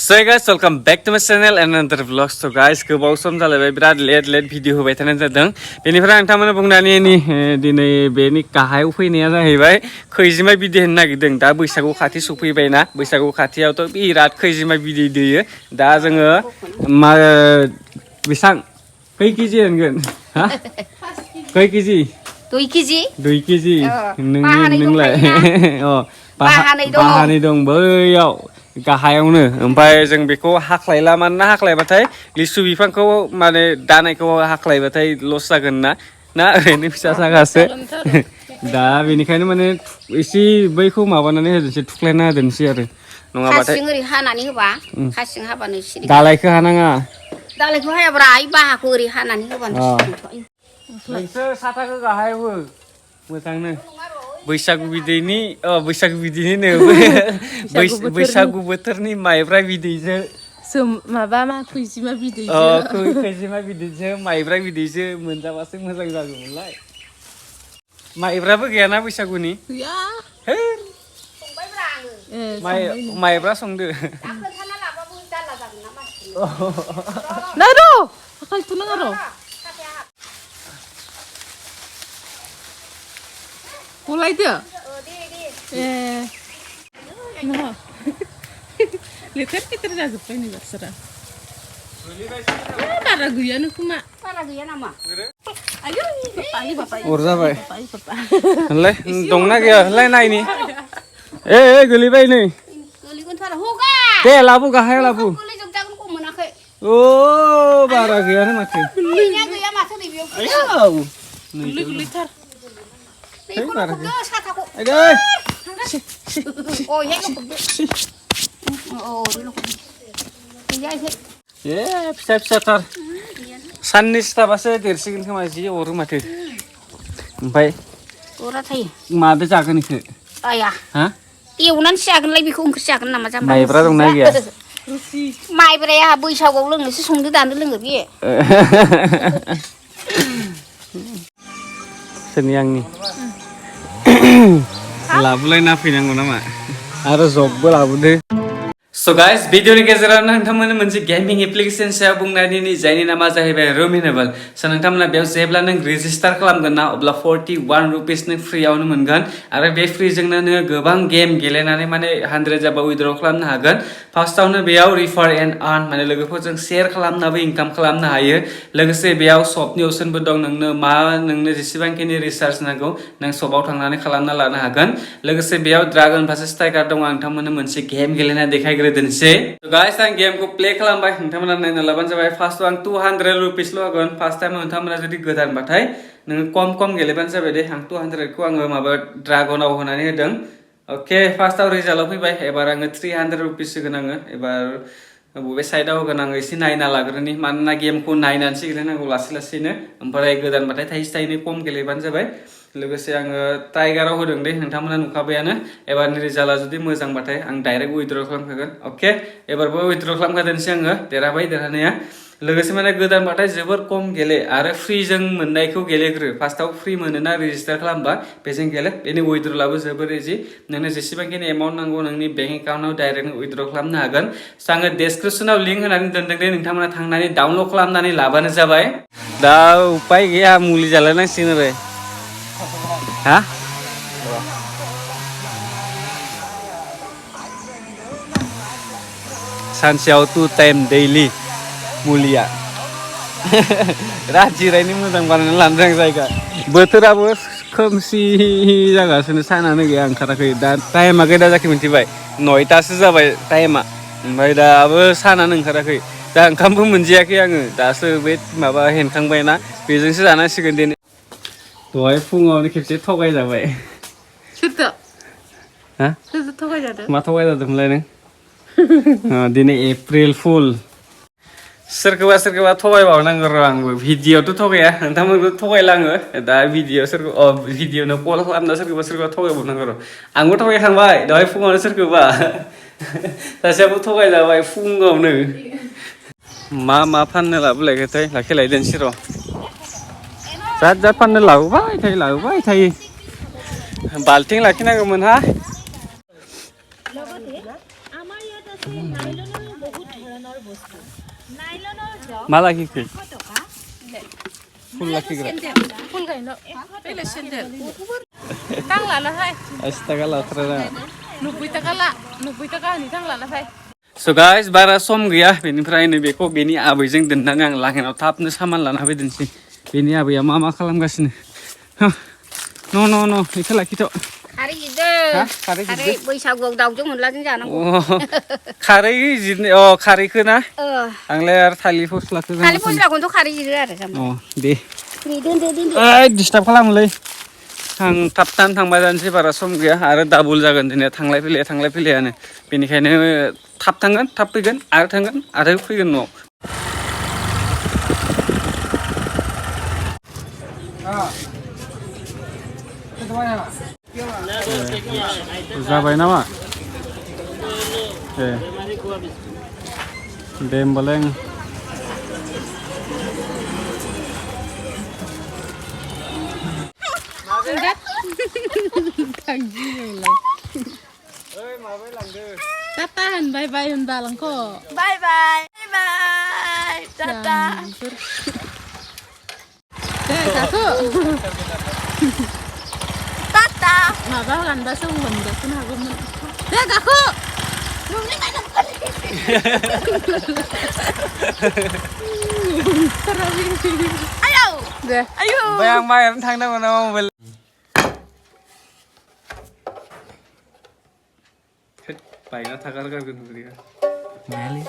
So guys, welcome back to my channel and another vlog. So guys, गोबाव सम जालायबाय बिराद लेट भिडिअ होबाय थानाय जादों। बेनिफ्राय नोंथांमोना बुंनानै दिनै बेनि गाहायाव फैनाया जाहैबाय खैजिमा बिदै होनो नागिरदों। दा बैसागु खाथि सफैबायना, बैसागु खाथियावथ' बिराद खैजिमा बिदै दैयो। दा जोङो बेसां खै केजि होनगोन? हा? खै केजि? 2 केजि। 2 केजि। नोंलाय? बाहानै दं बैयाव गाहायावनो। ओमफ्राय जों बेखौ हाख्लायला, मानोना हाख्लायबाथाय लिसु बिफांखौ माने दानायखौ हाख्लायबाथाय लस जागोन ना ओरैनो फिसा जागासो। दा बेनिखायनो माने एसे बैखौ माबानानै होदोंसै, थुख्लायना होदोंसै आरो नङाबाथाय खासिं ओरै हानानै होबा, खासिं हाबानो सिरि। दालायखौ हानाङा। दालायखौ हायाब्रा आइ बाहाखौ ओरै हानानै होबानो सिरि। नोंसोर साथाखौ गाहायाव हो मोजांनो। बैसागु बिदैनि बैसागु बोथोरनि माइब्रा बिदैजों माबा खैजिमा बिदैजों खैजिमा बिदैजों माइब्रा बिदैजों मोनजाबासो मोजां जागौमोनलाय। माइब्राबो गैयाना बैसागुनि? गैया। संबायब्रा आङो। माइब्रा संदो। खोन्थाना लाबाबो जारला जागोन ना मानसिनो। नै र' आखाइ थुनाङा र'। गलायदो? लेथेर फेथेर जाजोब्बाय नै बासोरा। बारा गैयानो खोमा। बारा गैया नामा? अर जाबाय। होनलाय दंना गैया होनलाय नायनि। गोलैबाय नै। गोलैगोनथ' आरो हगा। दे लाबो गाहायाव लाबो। गोलैजोबजागोन खम मोनाखै। बारा गैयानो माथो। गैया माथो नै बेयाव। गोलैथार। साथाखौ। फिसा फिसाथार। साननैसो थाबासो देरसिगोन खोमा, जि अरो माथो। ओमफ्राय अरा थायो। मादो जागोन इखो? आया। हा? एवनानैसो जागोनलाय, बेखौ ओंख्रि जागोन नामा जाम्बा? माइब्रा दंना गैया? माइब्राया बैसागुआव लोंनोसो संदो दानो लोङो बे। सोरनि आंनि? लाबोलायना फैनांगौ नामा? आरो जगबो लाबोदो। So guys, भिडिअनि गेजेराव नोंथांमोननो मोनसे गेमिं एप्लिकेसन सायाव बुंनायनि जायनि नामा जाहैबाय रुमिनेबल। स' नोंथांमोना बेयाव जेब्ला नों रेजिस्टार खालामगोन ना, अब्ला 41 रुपिस नों फ्रियावनो मोनगोन। आरो बे फ्रिजोंनो नोङो गोबां गेम गेलेनानै माने 100 जाबा उइद्र खालामनो हागोन। फार्स्टआवनो बेयाव रिफार एन्ड आर्न, माने लोगोफोरजों शेयार खालामनाबो इनकाम खालामनो हायो। लोगोसे बेयाव शपनि अपसनबो दं। नोंनो जेसेबांखिनि रिसार्ज नांगौ नों शपआव थांनानै खालामना लानो हागोन। लोगोसे बेयाव ड्रागन भार्सेस टाइगार दं। आं नोंथांमोननो मोनसे गेम गेलेना देखायग्रोदोंसै। गाइस, आं गेमखौ प्ले खालामबाय, नोंथांमोना नायना लाबानो जाबाय। फार्स्टआव आं 200 रुपिसल' होगोन। फार्स्ट टाइम नोंथांमोना जुदि गोदानबाथाय नोङो खम गेलेबानो जाबाय दे। आं 200खौ आङो माबा ड्रागनाव होनानै होदों। अके, फार्स्टआव रिजाल्टआव फैबाय। एबार आङो 300 रुपिस होगोन आङो। एबार बबे साइडआव होगोन आङो एसे नायना लाग्रोनि, मानोना गेमखौ नायनानैसो गेलेनांगौ लासैनो। ओमफ्राय गोदानबाथाय थाइसे थाइनै खम गेलेबानो जाबाय। लोगोसे आङो टाइगाराव होदों दे, नोंथांमोना नुखाबायानो। एबारनि रिजाल्टआ जुदि मोजांबाथाय आं डाइरेक्ट उइद्र खालामखागोन। अके, एबारबो उइद्र खालामखादोंसै आङो। देरहाबाय देरहानाया। लोगोसे माने गोदानबाथाय जोबोर खम गेले आरो फ्रिजों मोननायखौ गेलेग्रो। फार्स्टआव फ्रि मोनोना रेजिस्टार खालामबा, बेजों गेले। बेनि उइद्रलाबो जोबोर इजि। नोंनो जेसेबांखिनि एमाउन्ट नांगौ नोंनि बेंक एकाउन्टआव डाइरेक्ट उइद्र खालामनो हागोन। स' आङो डेसक्रिपसनाव लिंक होनानै दोनदों दे, नोंथांमोना थांनानै डाउनलड खालामनानै लाबानो जाबाय। दा उपाय गैया, मुलि जालायनांसिगोन आरो। हा? सानसेयाव 2 टाइम दैलि मुलिया। रात जिरायनो मोजां बानायना लानो रों जायगा। बोथोराबो खोमसि जागासिनो, सानानो गैया, ओंखाराखै। दा टाइमा खैथा जाखो मिथिबाय? 9थासो जाबाय टाइमा। ओमफ्राय दाबो सानानो ओंखाराखै। दा ओंखामबो मोनजायाखै आङो। दासो बे माबा हेनखांबायना, बेजोंसो जानांसिगोन दिनै। दहाय फुङावनो खेबसे थगायजाबाय। सोरदो? हा? सोरदो थगायजादों? मा थगायजादोंमोनलाय नों? दिनै एप्रिल फुल। सोरखौबा थगायबावनांगौ र' आंबो। भिडिअआवथ' थगाया, नोंथांमोनखौ थगायलाङो। दा भिडिअनो कल खालामना सोरखौबा थगायबावनांगौ र'। आंबो थगायखांबाय दहाय फुङावनो सोरखौबा। सासेयाबो थगायजाबाय फुङावनो। मा फाननो लाबोलायगोथाय, लाखिलाय दोनसै र'। जात फाननो लाबोबाय थायो। बाल्थिं लाखिनांगौमोन हा। আমাৰ ইয়াত আছে নাইলনৰ বহুত ধৰণৰ বস্তু নাইলনৰ জগ মালা কি কি 100 টকা ফুল লাকি করে ফুল গাই ন পেলে সেন্ডেল তাং লানা ফাই 80 টাকা লাথরা 90 টাকা লা 90 টাকা नि तां लाना फाय So guys, बारा सम गैया बेनिफ्राय नै बेखौ बेनि आबैजों दोननानै आं लांगोनाव थाबनो सामान लाना फैदोंसै बेनि आबैया मा खालामगासिनो न' बेखौ लाखिथ' खारै जिरदो हा खारै खारै बैसागुआव दाउजों अनलाजों जानांगौ खारै जिरनो खारैखौ ना आंलाय आरो थालिर फस्लाखौ थालिर फस्लाखौनोथ' खारै जिरो आरो दे दोनदो डिस्टार्ब खालामोलै आं थाब थांबाय जानोसै बारा सम गैया आरो डाबल जागोन दिनै थांलाय फैलायानो बेनिखायनो थाब थांगोन थाब फैगोन आरो थांगोन आरो फैगोन न'आव जाबाय नामा दे होमबालाय Tata han bye bye hun balang ko. Bye bye. Bye bye. Tata. Kaku. Tata. Maba kan ba sung hum da kun hago mun. Kaku. Nung ni mana? Ayo. Deh. Ayo. Bayang bayar thang đâu nào mình phải nó thằng cái gần gì mẹ đi